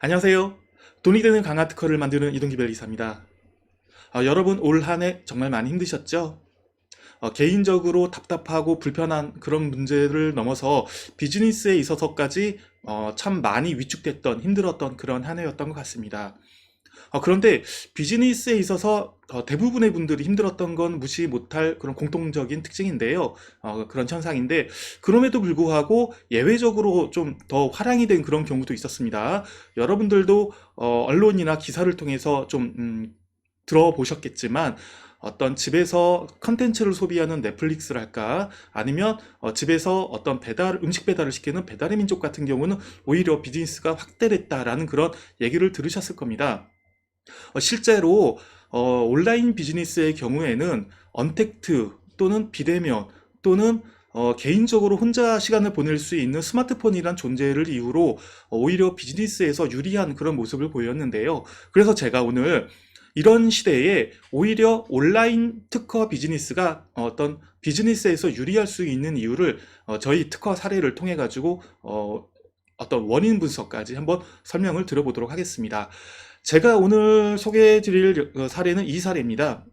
안녕하세요. 돈이 되는 강화 특허를 만드는 이동기별 이사입니다. 여러분 올 한 해 정말 많이 힘드셨죠? 개인적으로 답답하고 불편한 그런 문제를 넘어서 비즈니스에 있어서까지 참 많이 위축됐던 힘들었던 그런 한 해였던 것 같습니다. 그런데 비즈니스에 있어서 대부분의 분들이 힘들었던 건 무시 못할 그런 공통적인 특징인데요. 그런 현상인데 그럼에도 불구하고 예외적으로 좀 더 화랑이 된 그런 경우도 있었습니다. 여러분들도 언론이나 기사를 통해서 좀 들어보셨겠지만 어떤 집에서 컨텐츠를 소비하는 넷플릭스랄까 아니면 집에서 어떤 음식 배달을 시키는 배달의 민족 같은 경우는 오히려 비즈니스가 확대됐다라는 그런 얘기를 들으셨을 겁니다. 실제로 온라인 비즈니스의 경우에는 언택트 또는 비대면 또는 개인적으로 혼자 시간을 보낼 수 있는 스마트폰이란 존재를 이유로 오히려 비즈니스에서 유리한 그런 모습을 보였는데요. 그래서 제가 오늘 이런 시대에 오히려 온라인 특허 비즈니스가 어떤 비즈니스에서 유리할 수 있는 이유를 저희 특허 사례를 통해 가지고 어떤 원인 분석까지 한번 설명을 드려보도록 하겠습니다. 제가 오늘 소개해 드릴 사례는 이 사례입니다.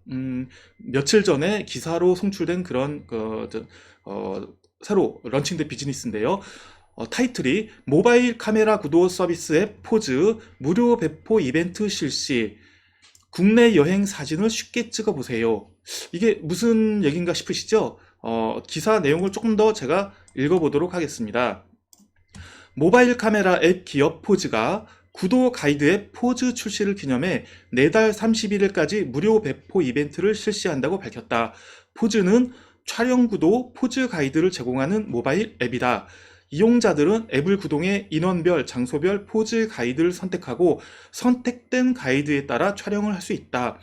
며칠 전에 기사로 송출된 그런 새로 런칭된 비즈니스인데요. 타이틀이 모바일 카메라 구도 서비스 앱 포즈 무료 배포 이벤트 실시 국내 여행 사진을 쉽게 찍어보세요. 이게 무슨 얘기인가 싶으시죠? 기사 내용을 조금 더 제가 읽어보도록 하겠습니다. 모바일 카메라 앱 기업 포즈가 구도 가이드 앱 포즈 출시를 기념해 내달 31일까지 무료 배포 이벤트를 실시한다고 밝혔다. 포즈는 촬영 구도 포즈 가이드를 제공하는 모바일 앱이다. 이용자들은 앱을 구동해 인원별, 장소별 포즈 가이드를 선택하고 선택된 가이드에 따라 촬영을 할 수 있다.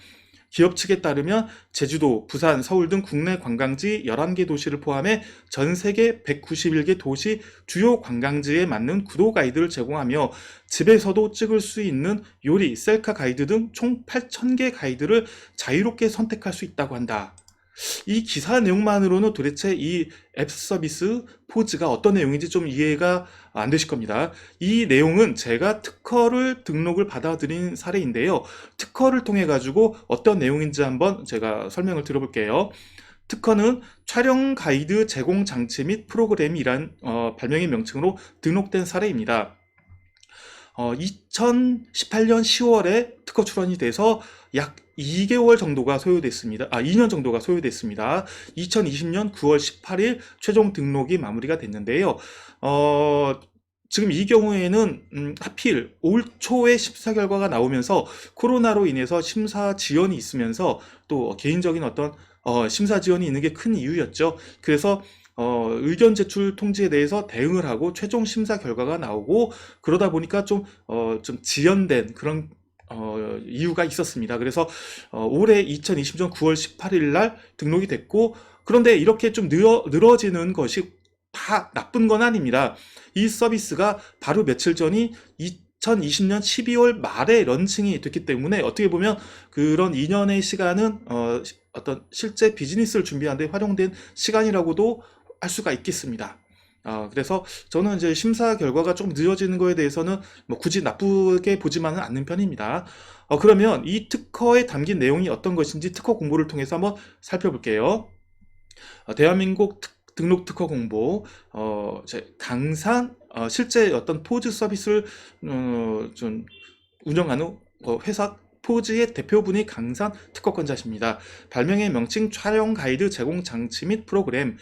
기업 측에 따르면 제주도, 부산, 서울 등 국내 관광지 11개 도시를 포함해 전 세계 191개 도시 주요 관광지에 맞는 구도 가이드를 제공하며 집에서도 찍을 수 있는 요리, 셀카 가이드 등 총 8,000개 가이드를 자유롭게 선택할 수 있다고 한다. 이 기사 내용만으로는 도대체 이 앱 서비스 포즈가 어떤 내용인지 좀 이해가 안 되실 겁니다. 이 내용은 제가 특허를 등록을 받아들인 사례인데요. 특허를 통해 가지고 어떤 내용인지 한번 제가 설명을 드려볼게요. 특허는 촬영 가이드 제공 장치 및 프로그램이란 발명의 명칭으로 등록된 사례입니다. 2018년 10월에 특허 출원이 돼서 약 2개월 정도가 소요됐습니다. 2년 정도가 소요됐습니다. 2020년 9월 18일 최종 등록이 마무리가 됐는데요. 지금 이 경우에는 하필 올 초에 심사 결과가 나오면서 코로나로 인해서 심사 지연이 있으면서 또 개인적인 어떤 심사 지연이 있는 게 큰 이유였죠. 그래서 의견 제출 통지에 대해서 대응을 하고 최종 심사 결과가 나오고 그러다 보니까 좀 지연된 그런 이유가 있었습니다. 그래서 올해 2020년 9월 18일 날 등록이 됐고 그런데 이렇게 좀 늘어지는 것이 다 나쁜 건 아닙니다. 이 서비스가 바로 며칠 전이 2020년 12월 말에 런칭이 됐기 때문에 어떻게 보면 그런 2년의 시간은 어떤 실제 비즈니스를 준비하는 데 활용된 시간이라고도 할 수가 있겠습니다. 그래서 저는 이제 심사 결과가 좀 늦어지는 거에 대해서는 뭐 굳이 나쁘게 보지만은 않는 편입니다. 그러면 이 특허에 담긴 내용이 어떤 것인지 특허 공보를 통해서 한번 살펴볼게요. 대한민국 등록 특허 공보, 강산, 실제 어떤 포즈 서비스를 좀 운영하는 회사 포즈의 대표분이 강산 특허권자십니다. 발명의 명칭 촬영 가이드 제공 장치 및 프로그램.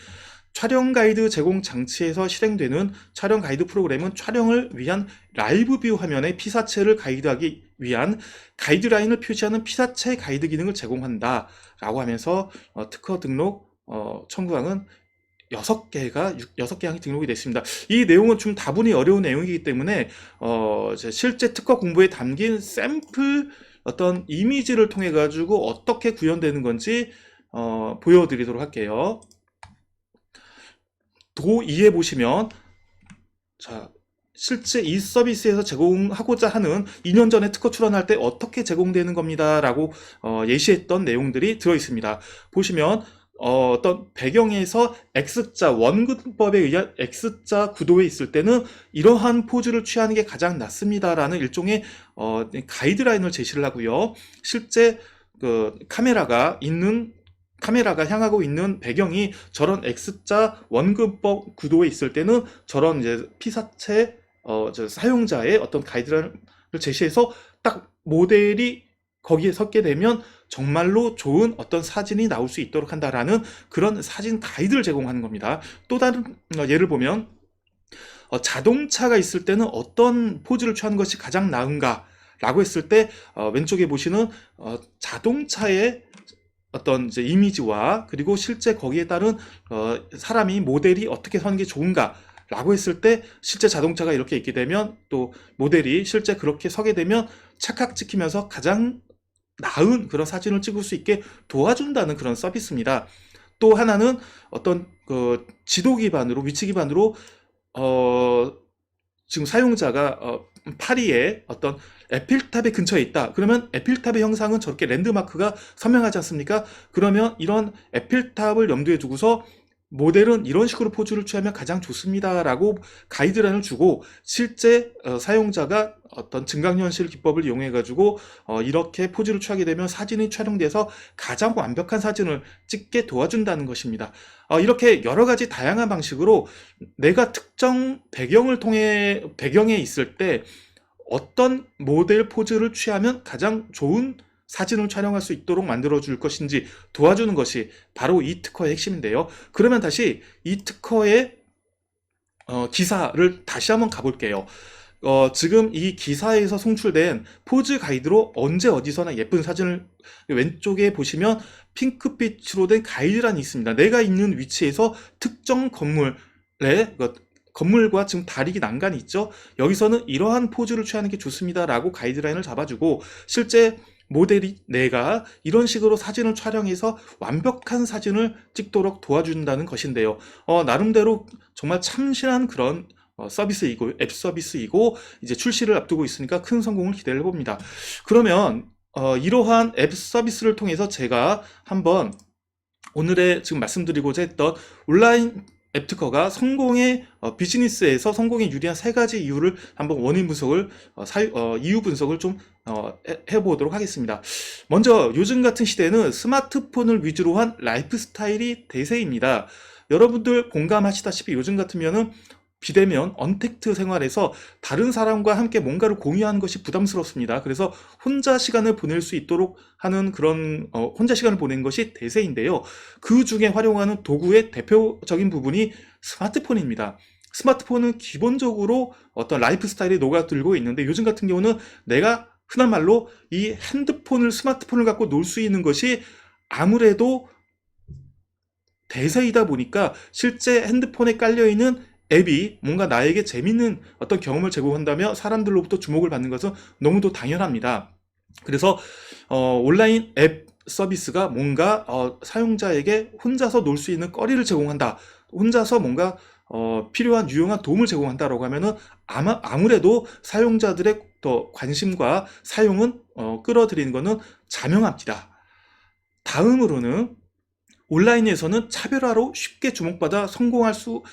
촬영 가이드 제공 장치에서 실행되는 촬영 가이드 프로그램은 촬영을 위한 라이브 뷰 화면의 피사체를 가이드하기 위한 가이드라인을 표시하는 피사체 가이드 기능을 제공한다 라고 하면서 특허 등록 청구항은 6개 항이 등록이 됐습니다. 이 내용은 좀 다분히 어려운 내용이기 때문에 실제 특허 공보에 담긴 샘플 어떤 이미지를 통해 가지고 어떻게 구현되는 건지 보여드리도록 할게요. 도 2에 보시면 자 실제 이 서비스에서 제공하고자 하는 2년 전에 특허 출원할 때 어떻게 제공되는 겁니다 라고 예시했던 내용들이 들어 있습니다. 보시면 어떤 배경에서 X자 원근법에 의한 X자 구도에 있을 때는 이러한 포즈를 취하는 게 가장 낫습니다라는 일종의 가이드라인을 제시를 하고요. 실제 그 카메라가 향하고 있는 배경이 저런 X자 원근법 구도에 있을 때는 저런 이제 피사체 사용자의 어떤 가이드라인을 제시해서 딱 모델이 거기에 섰게 되면 정말로 좋은 어떤 사진이 나올 수 있도록 한다라는 그런 사진 가이드를 제공하는 겁니다. 또 다른 예를 보면 자동차가 있을 때는 어떤 포즈를 취하는 것이 가장 나은가 라고 했을 때 왼쪽에 보시는 자동차의 어떤 이제 이미지와 그리고 실제 거기에 따른 사람이 모델이 어떻게 서는 게 좋은가 라고 했을 때 실제 자동차가 이렇게 있게 되면 또 모델이 실제 그렇게 서게 되면 착각 찍히면서 가장 나은 그런 사진을 찍을 수 있게 도와준다는 그런 서비스입니다. 또 하나는 어떤 그 지도 기반으로 위치 기반으로 지금 사용자가 파리에 어떤 에펠탑의 근처에 있다. 그러면 에펠탑의 형상은 저렇게 랜드마크가 선명하지 않습니까? 그러면 이런 에펠탑을 염두에 두고서 모델은 이런 식으로 포즈를 취하면 가장 좋습니다라고 가이드라인을 주고 실제 사용자가 어떤 증강현실 기법을 이용해 가지고 이렇게 포즈를 취하게 되면 사진이 촬영돼서 가장 완벽한 사진을 찍게 도와준다는 것입니다. 이렇게 여러 가지 다양한 방식으로 내가 특정 배경에 있을 때 어떤 모델 포즈를 취하면 가장 좋은 사진을 촬영할 수 있도록 만들어줄 것인지 도와주는 것이 바로 이 특허의 핵심인데요. 그러면 다시 이 특허의 기사를 다시 한번 가볼게요. 지금 이 기사에서 송출된 포즈 가이드로 언제 어디서나 예쁜 사진을 왼쪽에 보시면 핑크빛으로 된 가이드란이 있습니다. 내가 있는 위치에서 특정 건물과 지금 다리 난간이 있죠. 여기서는 이러한 포즈를 취하는 게 좋습니다라고 가이드라인을 잡아주고 실제 모델이 내가 이런 식으로 사진을 촬영해서 완벽한 사진을 찍도록 도와준다는 것인데요. 나름대로 정말 참신한 그런 앱 서비스이고 이제 출시를 앞두고 있으니까 큰 성공을 기대를 해봅니다. 그러면 이러한 앱 서비스를 통해서 제가 한번 오늘의 지금 말씀드리고자 했던 온라인 앱 특허가 비즈니스에서 성공에 유리한 세 가지 이유를 한번 원인 분석을 이유 분석을 좀 해보도록 하겠습니다. 먼저 요즘 같은 시대에는 스마트폰을 위주로 한 라이프 스타일이 대세입니다. 여러분들 공감하시다시피 요즘 같으면은 비대면 언택트 생활에서 다른 사람과 함께 뭔가를 공유하는 것이 부담스럽습니다. 그래서 혼자 시간을 보낼 수 있도록 하는 그런 혼자 시간을 보내는 것이 대세인데요. 그 중에 활용하는 도구의 대표적인 부분이 스마트폰입니다. 스마트폰은 기본적으로 어떤 라이프 스타일에 녹아들고 있는데 요즘 같은 경우는 내가 흔한 말로 이 스마트폰을 갖고 놀 수 있는 것이 아무래도 대세이다 보니까 실제 핸드폰에 깔려있는 앱이 뭔가 나에게 재밌는 어떤 경험을 제공한다면 사람들로부터 주목을 받는 것은 너무도 당연합니다. 그래서 온라인 앱 서비스가 뭔가 사용자에게 혼자서 놀 수 있는 거리를 제공한다. 혼자서 뭔가 필요한 유용한 도움을 제공한다라고 하면은 아무래도 사용자들의 더 관심과 사용은 끌어들이는 것은 자명합니다. 다음으로는 온라인에서는 차별화로 쉽게 주목받아 성장할 수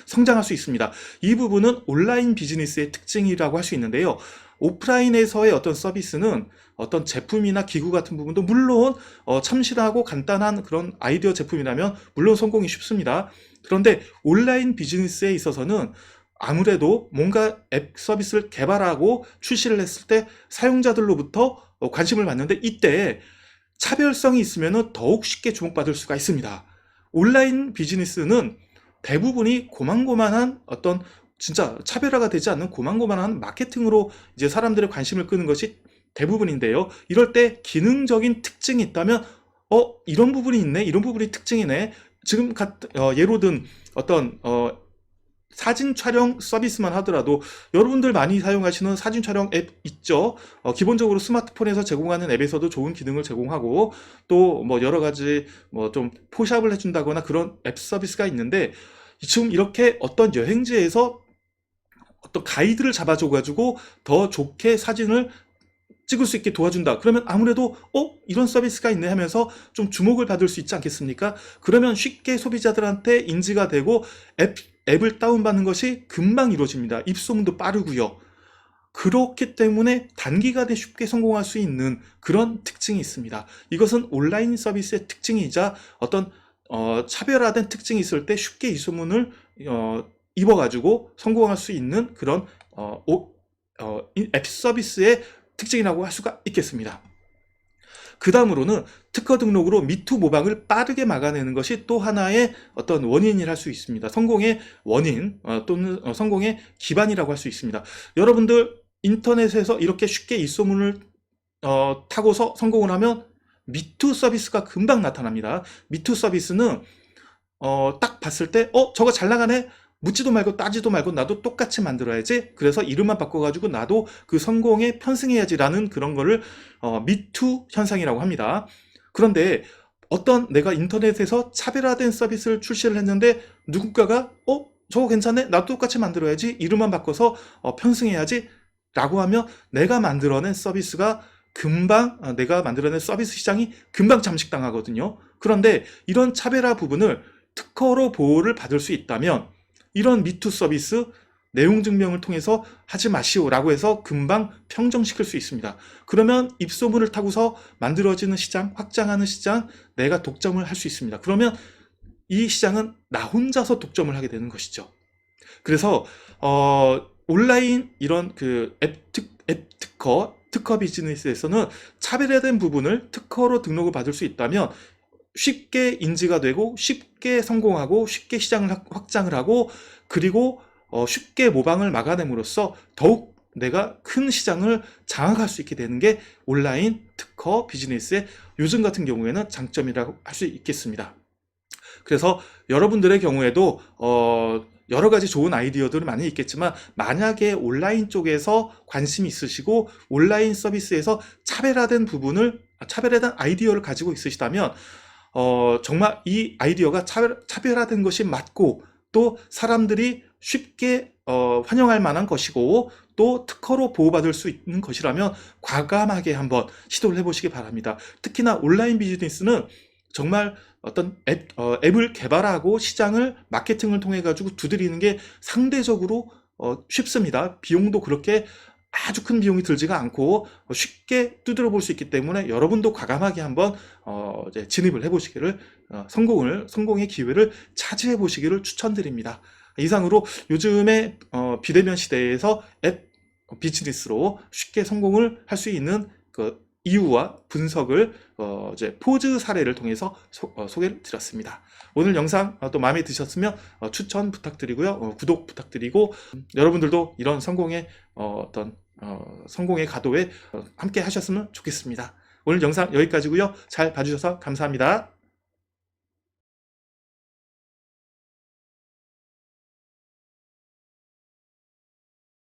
있습니다. 이 부분은 온라인 비즈니스의 특징이라고 할 수 있는데요. 오프라인에서의 어떤 서비스는 어떤 제품이나 기구 같은 부분도 물론 참신하고 간단한 그런 아이디어 제품이라면 물론 성공이 쉽습니다. 그런데 온라인 비즈니스에 있어서는 아무래도 뭔가 앱 서비스를 개발하고 출시를 했을 때 사용자들로부터 관심을 받는데 이때 차별성이 있으면 더욱 쉽게 주목받을 수가 있습니다. 온라인 비즈니스는 대부분이 고만고만한 어떤 진짜 차별화가 되지 않는 고만고만한 마케팅으로 이제 사람들의 관심을 끄는 것이 대부분인데요. 이럴 때 기능적인 특징이 있다면 이런 부분이 있네, 이런 부분이 특징이네. 지금 예로 든 어떤 사진 촬영 서비스만 하더라도 여러분들 많이 사용하시는 사진 촬영 앱 있죠. 기본적으로 스마트폰에서 제공하는 앱에서도 좋은 기능을 제공하고 또 뭐 여러 가지 뭐 좀 포샵을 해준다거나 그런 앱 서비스가 있는데 지금 이렇게 어떤 여행지에서 어떤 가이드를 잡아줘 가지고 더 좋게 사진을 찍을 수 있게 도와준다. 그러면 아무래도 이런 서비스가 있네 하면서 좀 주목을 받을 수 있지 않겠습니까? 그러면 쉽게 소비자들한테 인지가 되고 앱을 다운받는 것이 금방 이루어집니다. 입소문도 빠르고요. 그렇기 때문에 단기간에 쉽게 성공할 수 있는 그런 특징이 있습니다. 이것은 온라인 서비스의 특징이자 어떤 차별화된 특징이 있을 때 쉽게 이 소문을 입어가지고 성공할 수 있는 그런 앱 서비스의 특징이라고 할 수가 있겠습니다. 그 다음으로는 특허 등록으로 미투 모방을 빠르게 막아내는 것이 또 하나의 어떤 원인이라 할 수 있습니다. 성공의 원인 또는 성공의 기반이라고 할 수 있습니다. 여러분들 인터넷에서 이렇게 쉽게 이 소문을 타고서 성공을 하면 미투 서비스가 금방 나타납니다. 미투 서비스는 딱 봤을 때 저거 잘 나가네? 묻지도 말고 따지도 말고 나도 똑같이 만들어야지. 그래서 이름만 바꿔가지고 나도 그 성공에 편승해야지라는 그런 거를 미투 현상이라고 합니다. 그런데 내가 인터넷에서 차별화된 서비스를 출시를 했는데 누군가가 저거 괜찮네? 나도 똑같이 만들어야지. 이름만 바꿔서 편승해야지 라고 하면 내가 만들어낸 서비스가 내가 만들어낸 서비스 시장이 금방 잠식당하거든요. 그런데 이런 차별화 부분을 특허로 보호를 받을 수 있다면 이런 미투 서비스 내용 증명을 통해서 하지 마시오라고 해서 금방 평정시킬 수 있습니다. 그러면 입소문을 타고서 만들어지는 시장, 확장하는 시장, 내가 독점을 할 수 있습니다. 그러면 이 시장은 나 혼자서 독점을 하게 되는 것이죠. 그래서 온라인 이런 그 앱 특허 비즈니스에서는 차별화된 부분을 특허로 등록을 받을 수 있다면 쉽게 인지가 되고 쉽게 성공하고 쉽게 시장을 확장을 하고 그리고 쉽게 모방을 막아냄으로써 더욱 내가 큰 시장을 장악할 수 있게 되는 게 온라인 특허 비즈니스의 요즘 같은 경우에는 장점이라고 할 수 있겠습니다. 그래서 여러분들의 경우에도 여러 가지 좋은 아이디어들은 많이 있겠지만 만약에 온라인 쪽에서 관심이 있으시고 온라인 서비스에서 차별화된 아이디어를 가지고 있으시다면 정말 이 아이디어가 차별화된 것이 맞고 또 사람들이 쉽게 환영할 만한 것이고 또 특허로 보호받을 수 있는 것이라면 과감하게 한번 시도를 해보시기 바랍니다. 특히나 온라인 비즈니스는 정말 어떤 앱을 개발하고 시장을 마케팅을 통해 가지고 두드리는 게 상대적으로 쉽습니다. 비용도 그렇게 아주 큰 비용이 들지가 않고 쉽게 두드려 볼 수 있기 때문에 여러분도 과감하게 한번 이제 진입을 해보시기를 성공의 기회를 차지해 보시기를 추천드립니다. 이상으로 요즘의 비대면 시대에서 앱 비즈니스로 쉽게 성공을 할 수 있는 그 이유와 분석을 이제 포즈 사례를 통해서 소개를 드렸습니다. 오늘 영상 또 마음에 드셨으면 추천 부탁드리고요. 구독 부탁드리고 여러분들도 이런 성공의 성공의 가도에 함께 하셨으면 좋겠습니다. 오늘 영상 여기까지고요. 잘 봐주셔서 감사합니다.